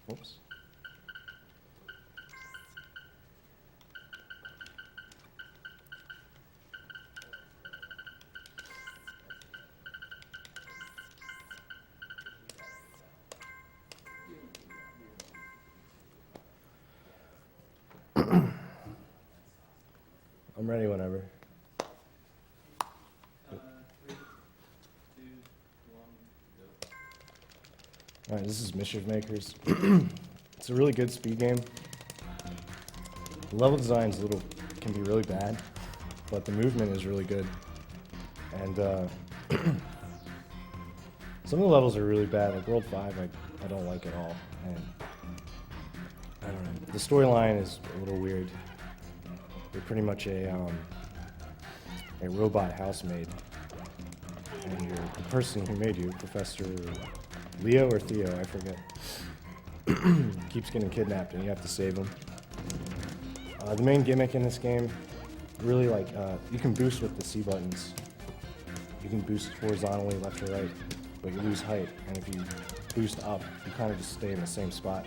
Whoops. I'm ready whenever. 3, 2, 1, go. Alright, this is Mischief Makers. It's a really good speed game. The level design's can be really bad, but the movement is really good. And some of the levels are really bad. Like World 5, I don't like at all. And I don't know. The storyline is a little weird. You're pretty much a robot housemaid. And you're the person who made you, Professor Leo or Theo, I forget, keeps getting kidnapped and you have to save him. The main gimmick in this game, really you can boost with the C buttons. You can boost horizontally, left or right, but you lose height. And if you boost up, you kind of just stay in the same spot.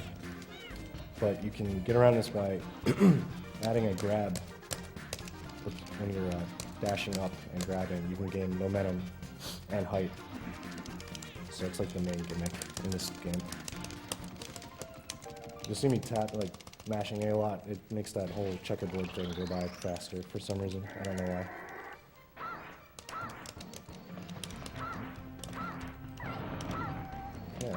But you can get around this by adding a grab. When you're dashing up and grabbing, you can gain momentum and height. So it's like the main gimmick in this game. You'll see me mashing A lot. It makes that whole checkerboard thing go by faster for some reason. I don't know why. Yeah.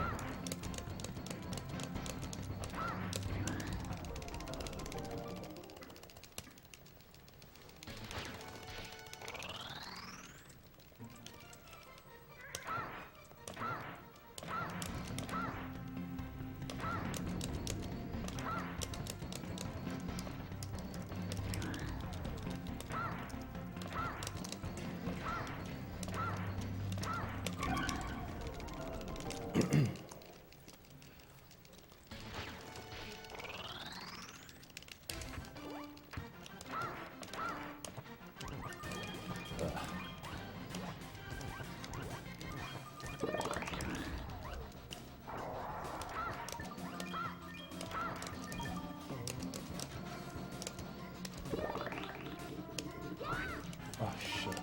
Oh shit.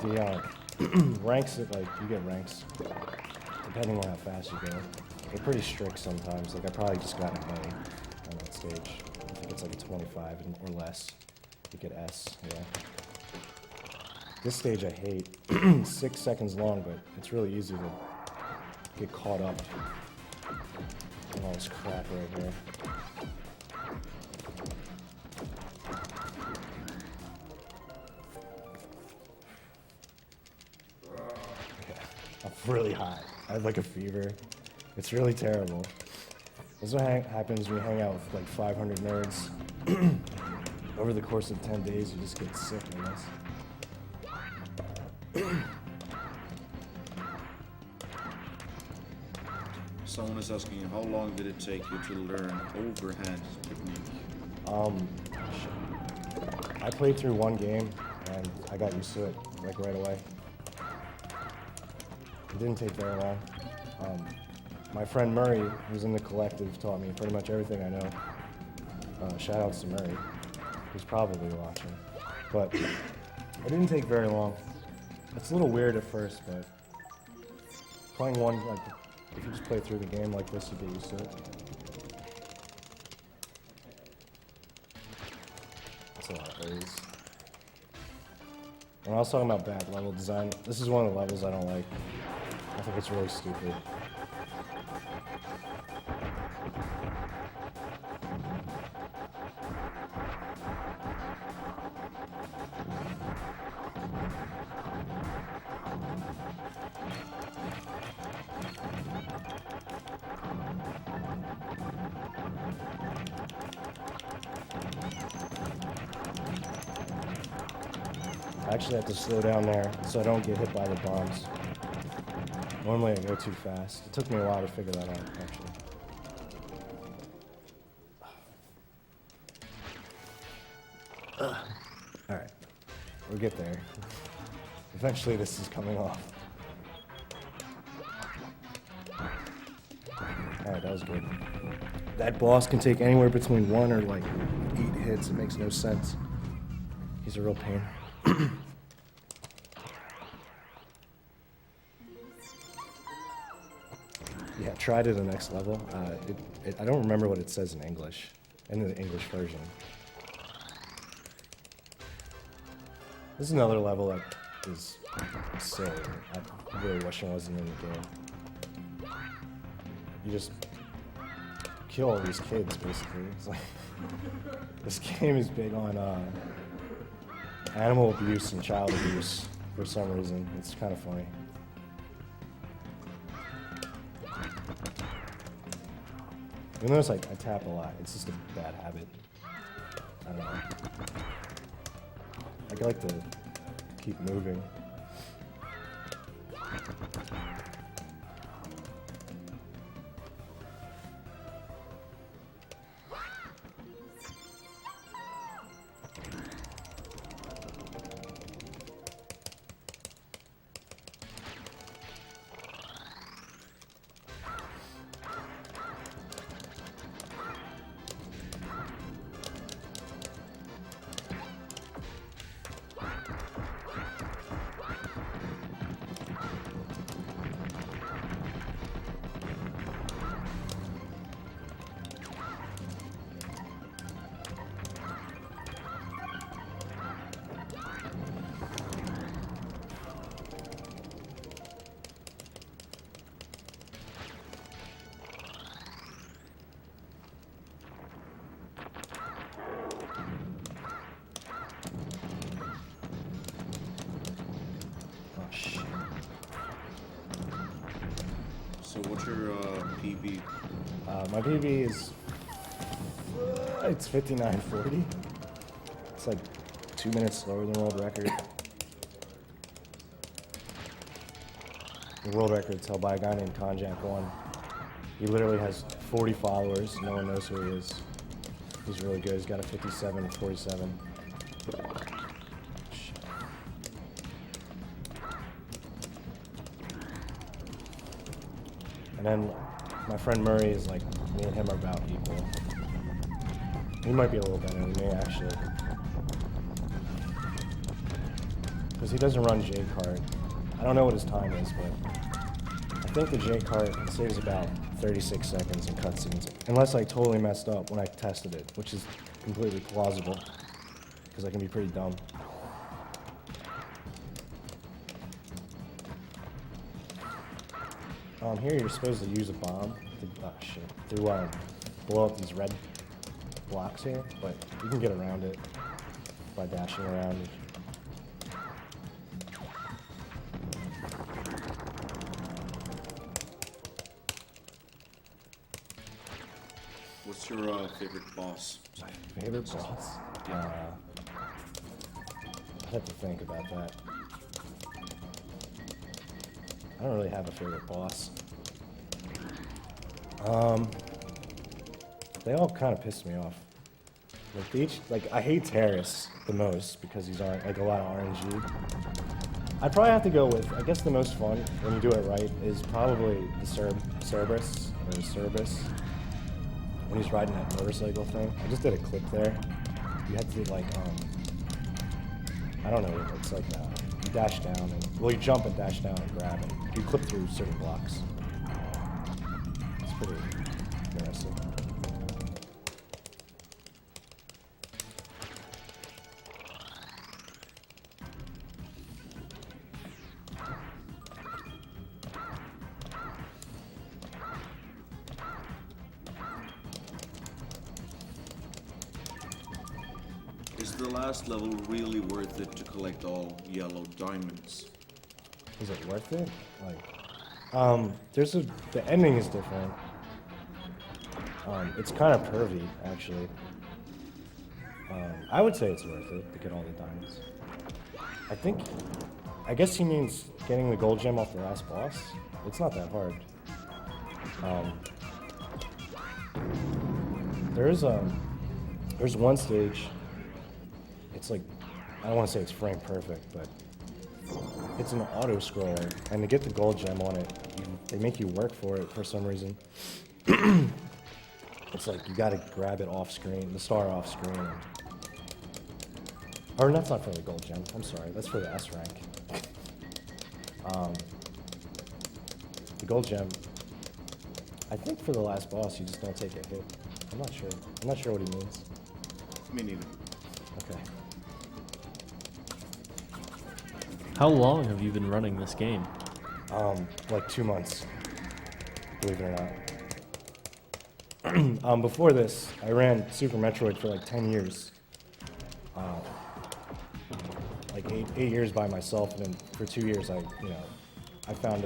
The ranks you get ranks depending on how fast you go. They're pretty strict sometimes. Like I probably just got an A on that stage. I think it's like a 25 or less. You get S, yeah. This stage I hate. 6 seconds long, but it's really easy to get caught up in all this crap right here. I'm really hot. I have like a fever. It's really terrible. This is what happens when you hang out with like 500 nerds. Over the course of 10 days, you just get sick, I guess. Someone is asking you, how long did it take you to learn overhand technique? I played through one game, and I got used to it, like, right away. It didn't take very long. My friend Murray, who's in the collective, taught me pretty much everything I know. Shout outs to Murray, who's probably watching. But it didn't take very long. It's a little weird at first, but playing one, if you just play through the game like this, you get used to it. That's a lot of O's. When I was talking about bad level design, this is one of the levels I don't like. I think it's really stupid. I actually have to slow down there so I don't get hit by the bombs. Normally I go too fast. It took me a while to figure that out, actually. Alright, we'll get there. Eventually this is coming off. SRL is good. That boss can take anywhere between 1 or like 8 hits. It makes no sense. He's a real pain. Yeah, try to the next level. I don't remember what it says in English, in the English version. This is another level that is silly. I really wish I wasn't in the game. You just kill all these kids, basically. It's like this game is big on animal abuse and child abuse for some reason. It's kind of funny. You notice like I tap a lot. It's just a bad habit. I don't know. I like to keep moving. So what's your PB? My PB is it's 59:40. It's like 2 minutes slower than world record. The world record's held by a guy named Konjac1. He literally has 40 followers. No one knows who he is. He's really good. He's got a 57:47. And then my friend Murray is like, me and him are about equal. He might be a little better than me, actually. Because he doesn't run J-Cart. I don't know what his time is, but I think the J-Cart saves about 36 seconds in cutscenes. Unless I totally messed up when I tested it, which is completely plausible. Because I can be pretty dumb. Here you're supposed to use a bomb to blow up these red blocks here, but you can get around it by dashing around. What's your favorite boss? My favorite boss? I have to think about that. I don't really have a favorite boss. They all kind of piss me off. I hate Terrace the most because he's on like a lot of RNG. I'd probably have to go with, I guess the most fun when you do it right is probably the Cerberus or the Cerberus when he's riding that motorcycle thing. I just did a clip there. You have to do like I don't know. It's like you dash down and you jump and dash down and grab it. You clip through certain blocks. It's pretty interesting. Is the last level really worth it to collect all yellow diamonds? Is it worth it? The ending is different. It's kind of pervy, actually. I would say it's worth it to get all the diamonds. I guess he means getting the gold gem off the last boss. It's not that hard. There's one stage. It's like, I don't want to say it's frame perfect, but it's an auto scroller, and to get the gold gem on it, they make you work for it for some reason. It's like you gotta grab it off screen, the star off screen. Or that's not for the gold gem. I'm sorry, that's for the S rank. The gold gem. I think for the last boss, you just don't take a hit. I'm not sure. I'm not sure what he means. Me neither. Okay. How long have you been running this game? Like 2 months, believe it or not. Before this, I ran Super Metroid for like 10 years. Like eight years by myself, and then for 2 years, I found,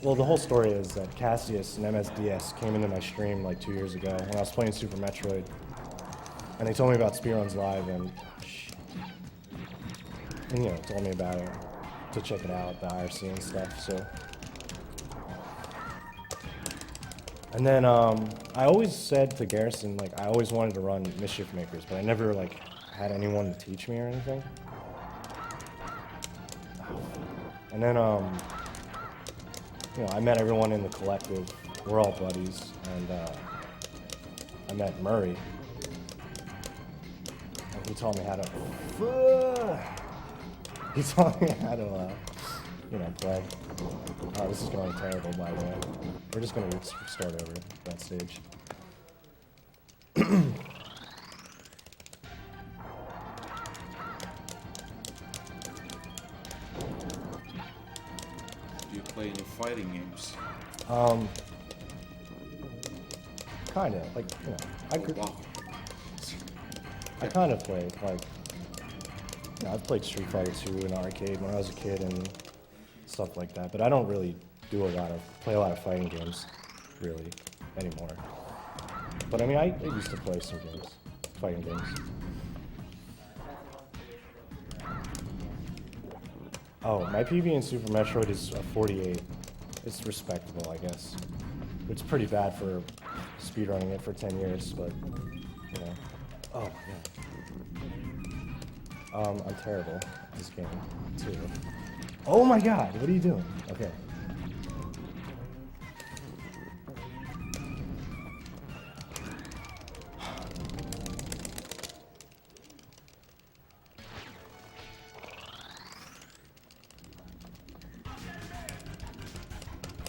well, the whole story is that Cassius and MSDS came into my stream like 2 years ago when I was playing Super Metroid, and they told me about Speedruns Live, and told me about it, to check it out, the IRC and stuff, so. And then, I always said to Garrison, like, I always wanted to run Mischief Makers, but I never, like, had anyone to teach me or anything. And then, I met everyone in the collective. We're all buddies, and, I met Murray, and he taught me how to, play. Oh, this is going terrible, by the way. We're just gonna start over that stage. Do you play any fighting games? Kinda, like, I could. Wow. I kind of played, like, I've played Street Fighter 2 in arcade when I was a kid and stuff like that, but I don't really play a lot of fighting games, really, anymore. But I mean, I used to play some games, fighting games. Oh, my PB in Super Metroid is a 48. It's respectable, I guess. It's pretty bad for speedrunning it for 10 years, but, Oh, yeah. I'm terrible at this game, too. Oh my god, what are you doing? Okay.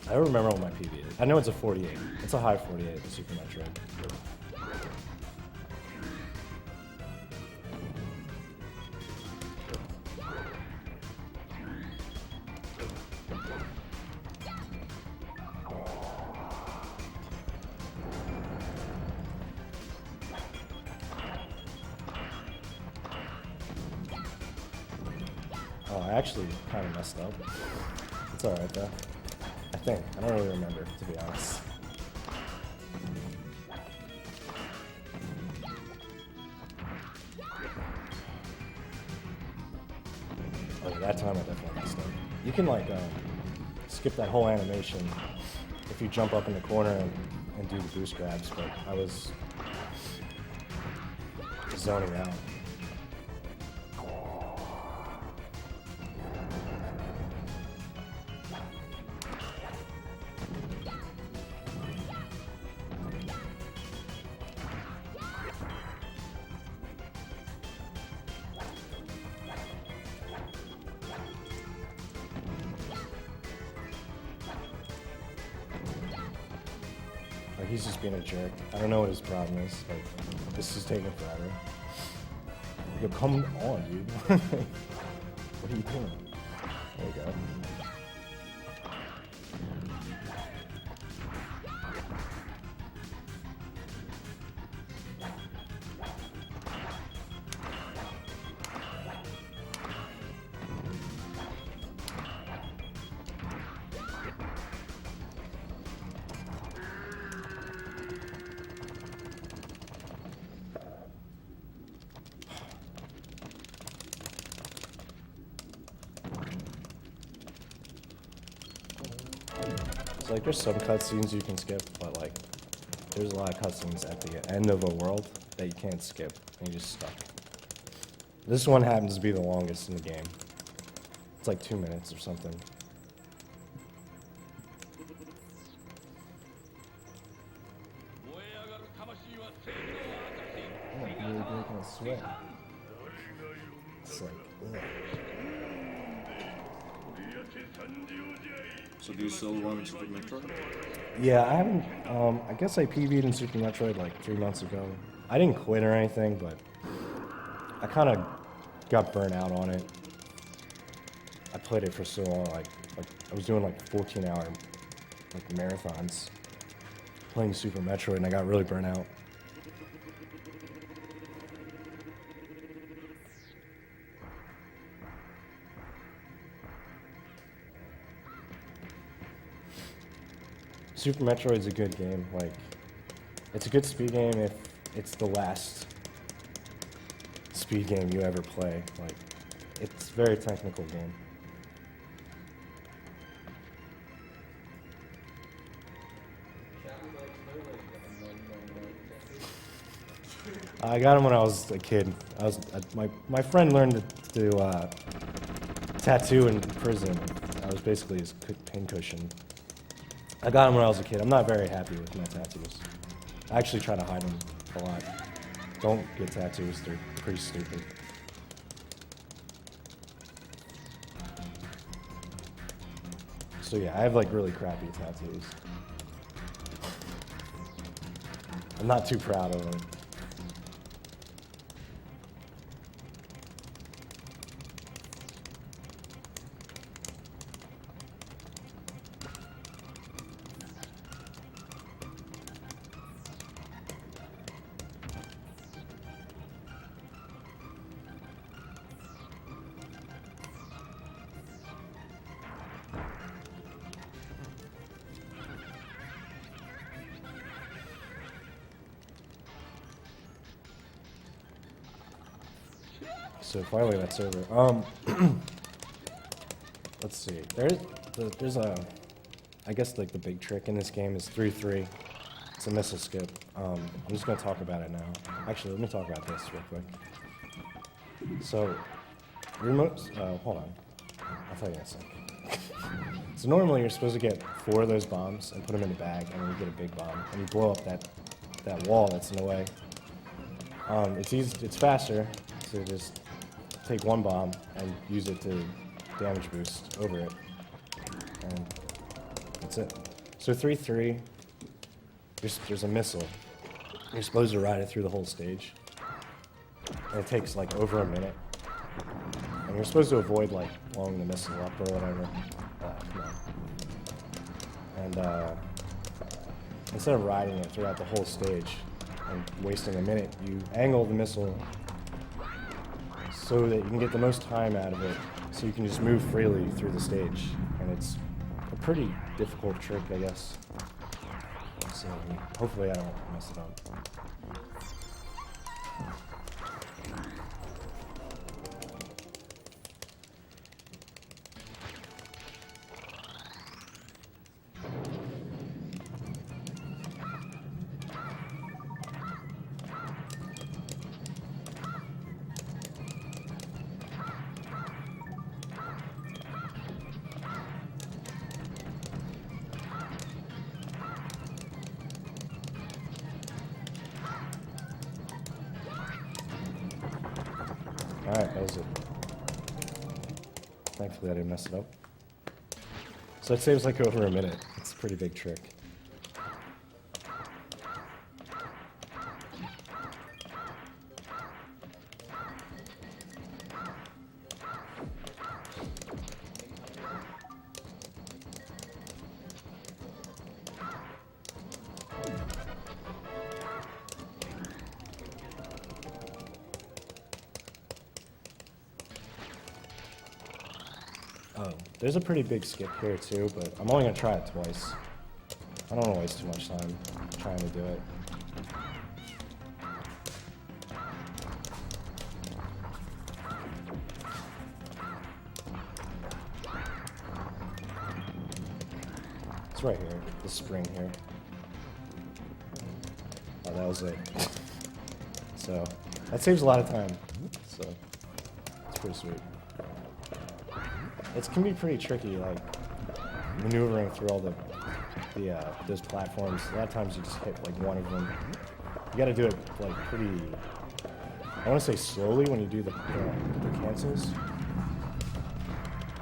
I don't remember what my PB is. I know it's a 48. It's a high 48, the Super Metroid. Oh, I actually kind of messed up. It's alright though. I think. I don't really remember, to be honest. Oh, yeah, that time I definitely messed up. You can, like, skip that whole animation if you jump up in the corner and do the boost grabs, but I was zoning out. Like, he's just being a jerk. I don't know what his problem is. Like, this is taking forever. Yo, come on, dude. What are you doing? There you go. So, like, there's some cutscenes you can skip, but, like, there's a lot of cutscenes at the end of a world that you can't skip, and you're just stuck. This one happens to be the longest in the game. It's like 2 minutes or something. I swear. It's like, ugh. So do you still run Super Metroid? Yeah, I haven't. I guess I PV'd in Super Metroid like 3 months ago. I didn't quit or anything, but I kind of got burnt out on it. I played it for so long, like I was doing like 14-hour like marathons playing Super Metroid, and I got really burnt out. Super Metroid's a good game. Like, it's a good speed game if it's the last speed game you ever play. Like, it's a very technical game. I got him when I was a kid. My friend learned to tattoo in prison. I was basically his pincushion. I got him when I was a kid. I'm not very happy with my tattoos. I actually try to hide them a lot. Don't get tattoos, they're pretty stupid. So yeah, I have like really crappy tattoos. I'm not too proud of them. So finally that's over. Let's see. There's a, I guess like the big trick in this game is 3-3. It's a missile skip. I'm just gonna talk about it now. Actually, let me talk about this real quick. So, hold on. I'll tell you in a sec. So normally you're supposed to get 4 of those bombs and put them in a bag, and then you get a big bomb, and you blow up that wall that's in the way. It's faster to just take 1 bomb and use it to damage boost over it. And that's it. So 3-3, there's a missile. You're supposed to ride it through the whole stage. And it takes like over a minute. And you're supposed to avoid like blowing the missile up or whatever. Come on. And instead of riding it throughout the whole stage and wasting a minute, you angle the missile so that you can get the most time out of it, so you can just move freely through the stage. And it's a pretty difficult trick, I guess. So hopefully I don't mess it up. Alright, that was it. Thankfully I didn't mess it up. So it saves like over a minute. It's a pretty big trick. Oh, there's a pretty big skip here too, but I'm only gonna try it twice. I don't want to waste too much time trying to do it. It's right here, the spring here. Oh, that was it. So, that saves a lot of time, so it's pretty sweet. It can be pretty tricky, like maneuvering through all those platforms. A lot of times you just hit like one of them. You got to do it like pretty I want to say slowly when you do the cancels,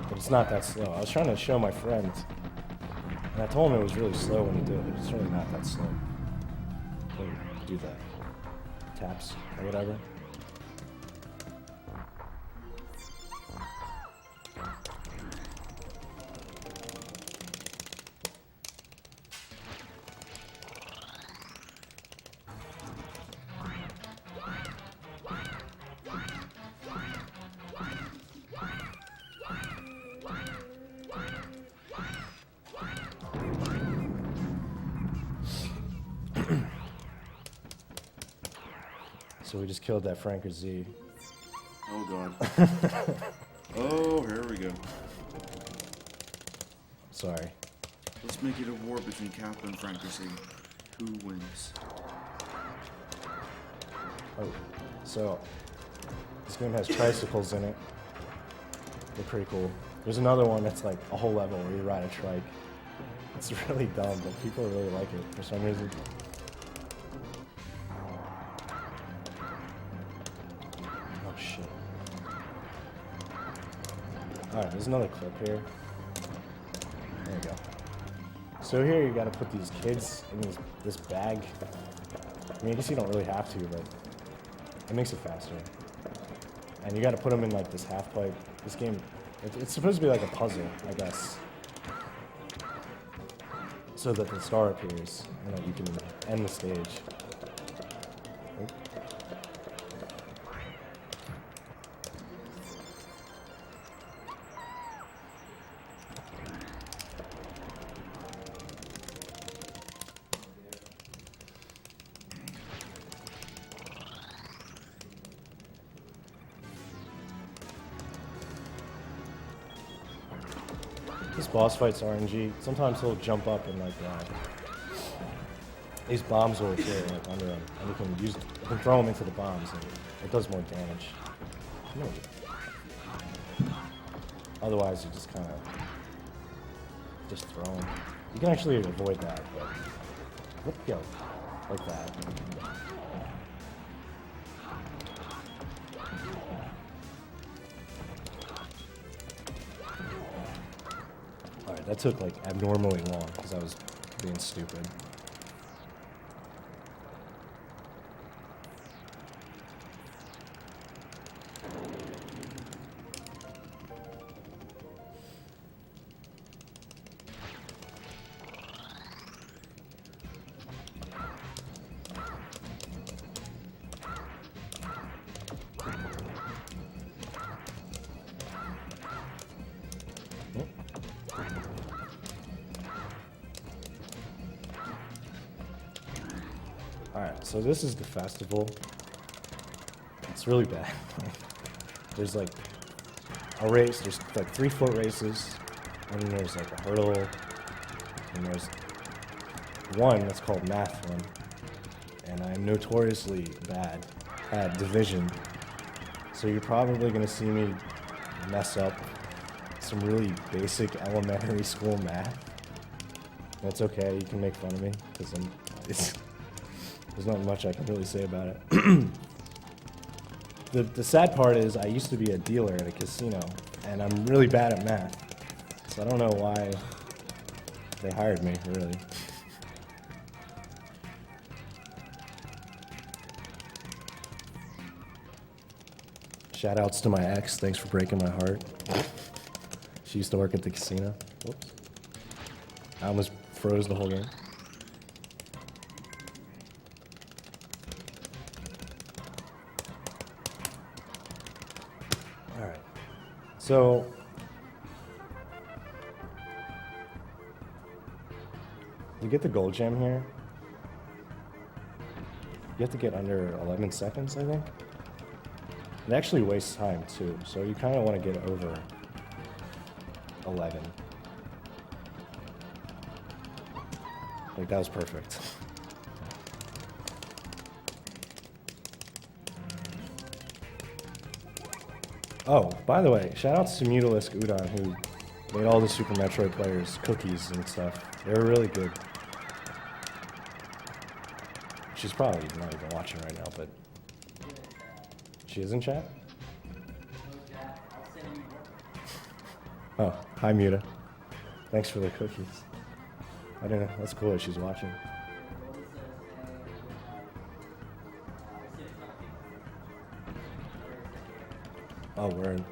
but it's not that slow. I was trying to show my friend, and I told him it was really slow when he did it. It's really not that slow. When you do the taps or whatever. So we just killed that Franker Z. Oh god. Oh, here we go. Sorry. Let's make it a war between Kappa and Frankie. Who wins? Oh, so this game has tricycles in it. They're pretty cool. There's another one that's like a whole level where you ride a trike. It's really dumb, but people really like it for some reason. Oh shit. Alright, there's another clip here. There you go. So here you gotta put these kids in this bag. I mean, I guess you don't really have to, but it makes it faster. And you gotta put them in like this half pipe. This game, it's supposed to be like a puzzle, I guess. So that the star appears and that you can end the stage. Oh. This boss fight's RNG. Sometimes he'll jump up and like these bombs will appear like under him, and you can throw them into the bombs, and it does more damage. Otherwise, you just kind of just throw them. You can actually avoid that, but whoop, yo, like that. Alright, that took like abnormally long because I was being stupid. Alright, so this is the festival. It's really bad. There's like a race, there's like 3-foot races, and then there's like a hurdle, and there's one that's called Math One, and I'm notoriously bad at division, so you're probably going to see me mess up some really basic elementary school math. That's okay, you can make fun of me, because there's not much I can really say about it. The sad part is I used to be a dealer at a casino, and I'm really bad at math. So I don't know why they hired me, really. Shout outs to my ex, thanks for breaking my heart. She used to work at the casino. Whoops. I almost froze the whole game. Alright, so you get the gold gem here. You have to get under 11 seconds, I think. It actually wastes time too, so you kind of want to get over 11. Like, that was perfect. Oh, by the way, shout out to Mutalisk Udon, who made all the Super Metroid players cookies and stuff. They were really good. She's probably not even watching right now, but She is in chat? No chat. I'll send you one. Oh, hi Muta. Thanks for the cookies. I don't know. That's cool that she's watching. Goldie says, hey, I see it's not people. Oh, word.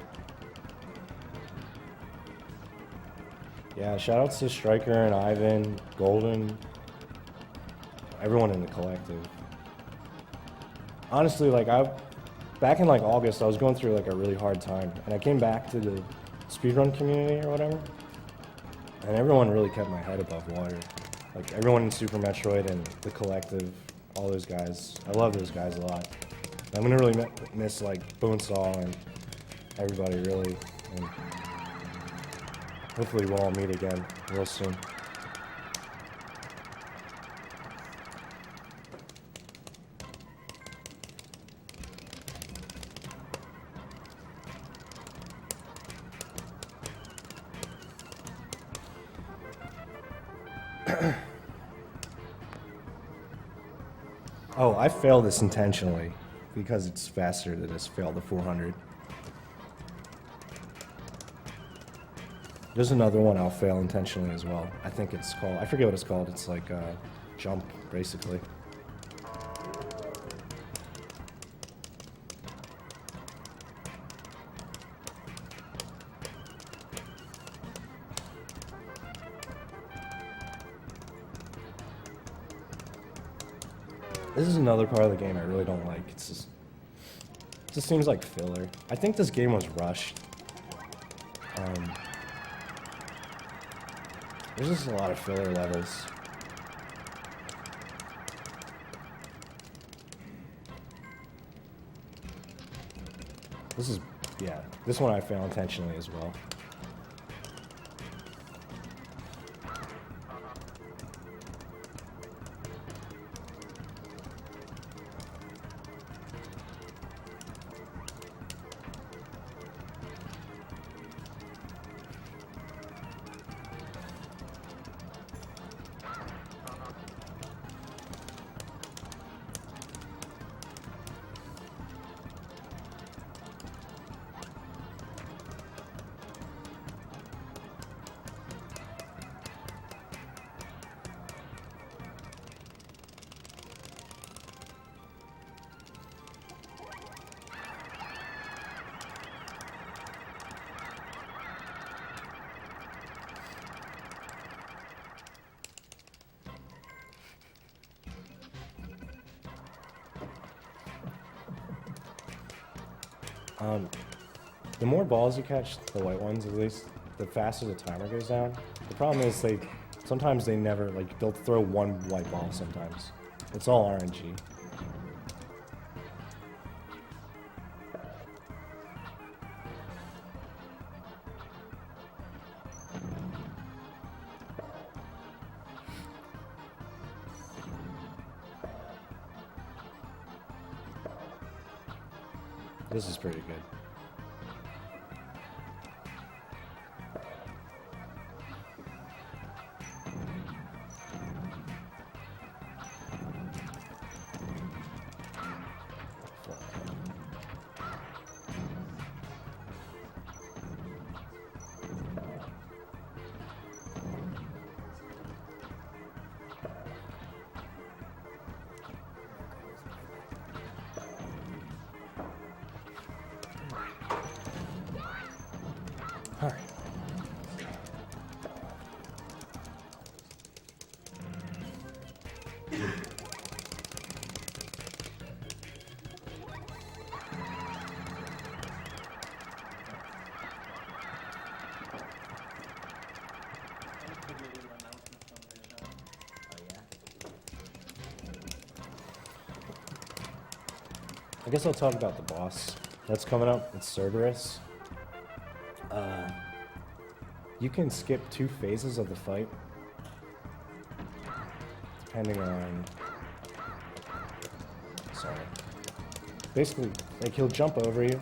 Yeah, shoutouts to Striker and Ivan, Golden, everyone in the collective. Honestly, like back in like August, I was going through like a really hard time, and I came back to the speedrun community or whatever, and everyone really kept my head above water. Like everyone in Super Metroid and the collective, all those guys. I love those guys a lot. I'm gonna really miss like Bonesaw and everybody really, and hopefully we'll all meet again real soon. Oh, I failed this intentionally because it's faster to just fail the 400. There's another one I'll fail intentionally as well. I think it's called, I forget what it's called. It's like jump, basically. This is another part of the game I really don't like. It just seems like filler. I think this game was rushed. There's just a lot of filler levels. This is, yeah, this one I fail intentionally as well. The more balls you catch, the white ones at least, the faster the timer goes down. The problem is sometimes they never, like, they'll throw one white ball sometimes. It's all RNG. This is pretty good. All right. I guess I'll talk about the boss that's coming up. It's Cerberus. You can skip 2 phases of the fight, depending on... Sorry. Basically, like, he'll jump over you,